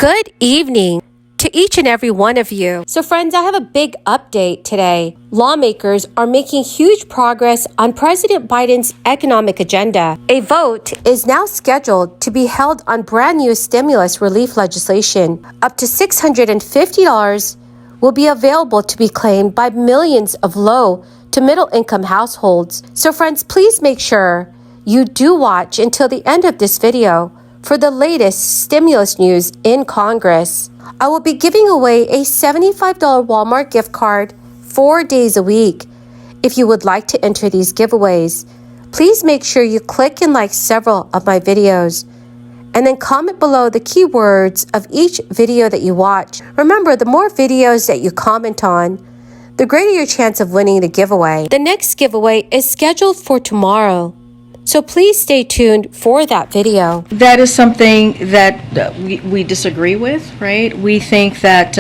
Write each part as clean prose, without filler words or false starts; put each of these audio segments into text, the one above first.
Good evening to each and every one of you. So friends, I have a big update today. Lawmakers are making huge progress on President Biden's economic agenda. A vote is now scheduled to be held on brand new stimulus relief legislation. Up to $650 will be available to be claimed by millions of low to middle income households. So friends, please make sure you do watch until the end of this video for the latest stimulus news in Congress. I will be giving away a $75 Walmart gift card 4 days a week. If you would like to enter these giveaways, please make sure you click and like several of my videos, and then comment below the keywords of each video that you watch. Remember, the more videos that you comment on, the greater your chance of winning the giveaway. The next giveaway is scheduled for tomorrow, so please stay tuned for that video. That is something that we disagree with, right? We think that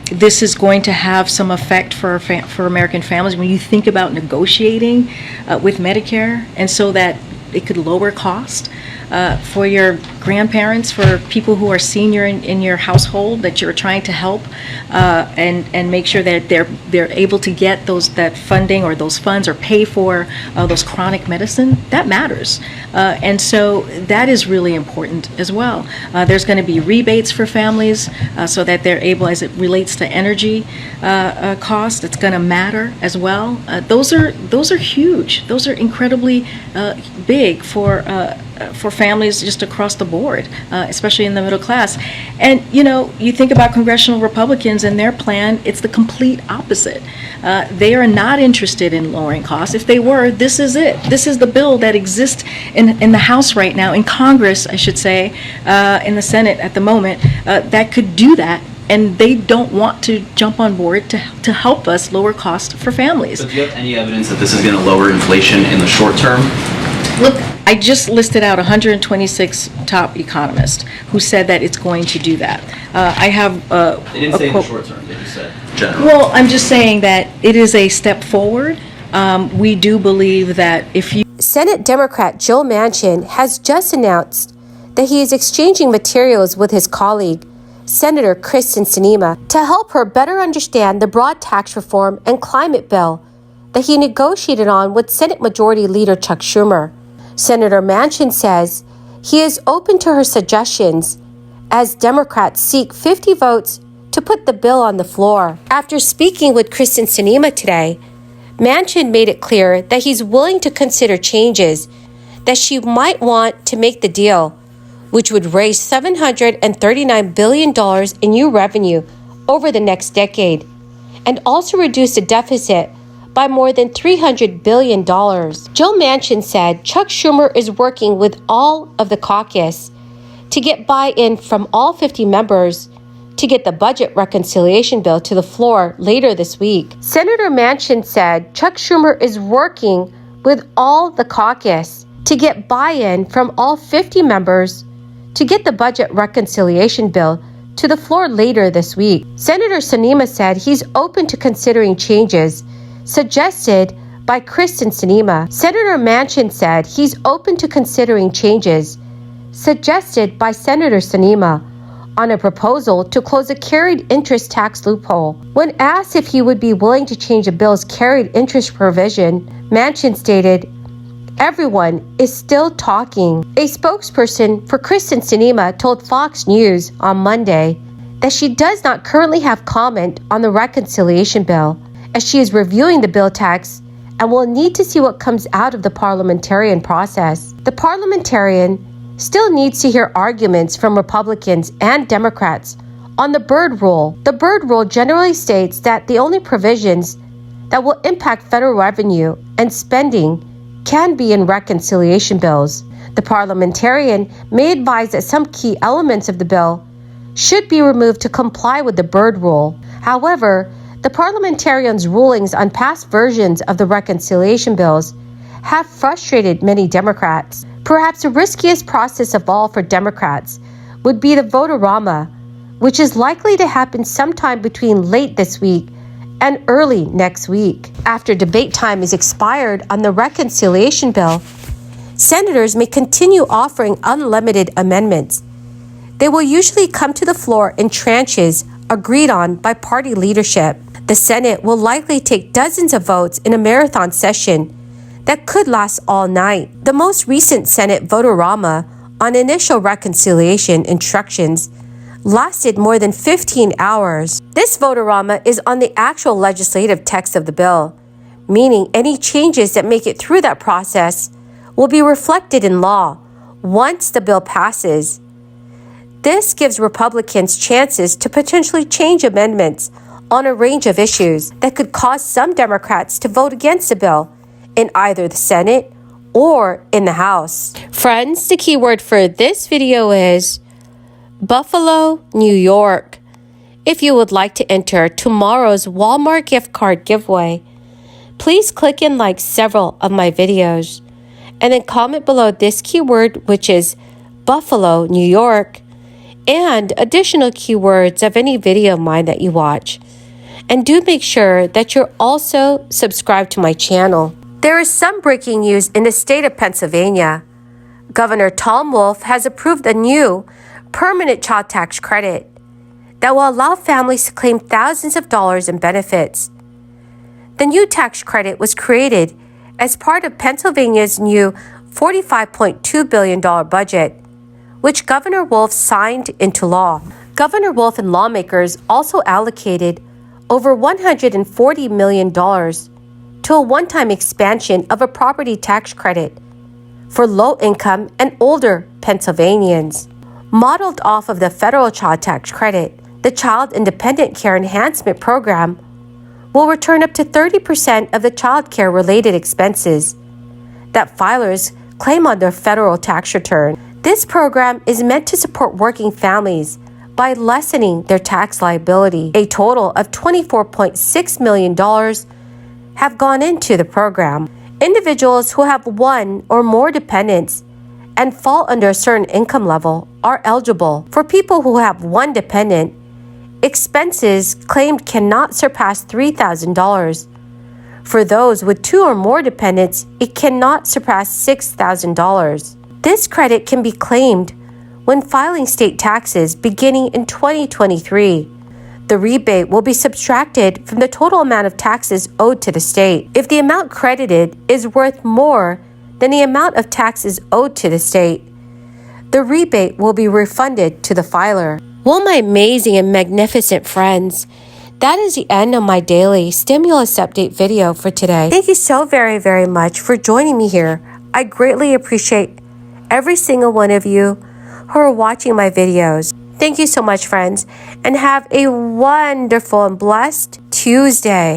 this is going to have some effect for American families when you think about negotiating with Medicare, and so that it could lower cost for your grandparents, for people who are senior in your household that you're trying to help, and make sure that they're able to get that funding or those funds or pay for those chronic medicine. That matters, and so that is really important as well. There's going to be rebates for families so that they're able, as it relates to energy cost, it's going to matter as well. Those are huge. Those are incredibly big for families just across the board, especially in the middle class. And you think about congressional Republicans and their plan, it's the complete opposite. They are not interested in lowering costs. If they were, this is it. This is the bill that exists in the House right now, in Congress, I should say, in the Senate at the moment, that could do that. And they don't want to jump on board to help us lower costs for families. So do you have any evidence that this is going to lower inflation in the short term? Look, I just listed out 126 top economists who said that it's going to do that. I have They didn't say in the short term, they just said general. Well, I'm just saying that it is a step forward. We do believe that if you... Senate Democrat Joe Manchin has just announced that he is exchanging materials with his colleague, Senator Kristen Sinema, to help her better understand the broad tax reform and climate bill that he negotiated on with Senate Majority Leader Chuck Schumer. Senator Manchin says he is open to her suggestions as Democrats seek 50 votes to put the bill on the floor. After speaking with Kristen Sinema today, Manchin made it clear that he's willing to consider changes that she might want to make the deal, which would raise $739 billion in new revenue over the next decade, and also reduce the deficit by more than $300 billion. Joe Manchin said Chuck Schumer is working with all of the caucus to get buy-in from all 50 members to get the budget reconciliation bill to the floor later this week. Senator Manchin said Chuck Schumer is working with all the caucus to get buy-in from all 50 members to get the budget reconciliation bill to the floor later this week. Senator Sinema said he's open to considering changes suggested by Kristen Sinema. Senator Manchin said he's open to considering changes suggested by Senator Sinema on a proposal to close a carried interest tax loophole. When asked if he would be willing to change the bill's carried interest provision, Manchin stated, "Everyone is still talking." A spokesperson for Kristen Sinema told Fox News on Monday that she does not currently have comment on the reconciliation bill, as she is reviewing the bill text and will need to see what comes out of the parliamentarian process. The parliamentarian still needs to hear arguments from Republicans and Democrats on the Byrd Rule. The Byrd Rule generally states that the only provisions that will impact federal revenue and spending can be in reconciliation bills. The parliamentarian may advise that some key elements of the bill should be removed to comply with the Byrd Rule. However, the parliamentarian's rulings on past versions of the reconciliation bills have frustrated many Democrats. Perhaps the riskiest process of all for Democrats would be the vote-a-rama, which is likely to happen sometime between late this week and early next week. After debate time is expired on the reconciliation bill, senators may continue offering unlimited amendments. They will usually come to the floor in tranches agreed on by party leadership. The Senate will likely take dozens of votes in a marathon session that could last all night. The most recent Senate vote-a-rama on initial reconciliation instructions lasted more than 15 hours. This vote-a-rama is on the actual legislative text of the bill, meaning any changes that make it through that process will be reflected in law once the bill passes. This gives Republicans chances to potentially change amendments on a range of issues that could cause some Democrats to vote against the bill in either the Senate or in the House. Friends, the keyword for this video is Buffalo, New York. If you would like to enter tomorrow's Walmart gift card giveaway, please click and like several of my videos and then comment below this keyword, which is Buffalo, New York, and additional keywords of any video of mine that you watch. And do make sure that you're also subscribed to my channel. There is some breaking news in the state of Pennsylvania. Governor Tom Wolf has approved a new permanent child tax credit that will allow families to claim thousands of dollars in benefits. The new tax credit was created as part of Pennsylvania's new $45.2 billion budget, which Governor Wolf signed into law. Governor Wolf and lawmakers also allocated over $140 million to a one-time expansion of a property tax credit for low-income and older Pennsylvanians. Modeled off of the federal child tax credit, the Child Independent Care Enhancement Program will return up to 30% of the child care-related expenses that filers claim on their federal tax return. This program is meant to support working families by lessening their tax liability. A total of $24.6 million have gone into the program. Individuals who have one or more dependents and fall under a certain income level are eligible. For people who have one dependent, expenses claimed cannot surpass $3,000. For those with two or more dependents, it cannot surpass $6,000. This credit can be claimed when filing state taxes beginning in 2023. The rebate will be subtracted from the total amount of taxes owed to the state. If the amount credited is worth more than the amount of taxes owed to the state, the rebate will be refunded to the filer. Well, my amazing and magnificent friends, that is the end of my daily stimulus update video for today. Thank you so very, very much for joining me here. I greatly appreciate every single one of you who are watching my videos. Thank you so much, friends, and have a wonderful and blessed Tuesday.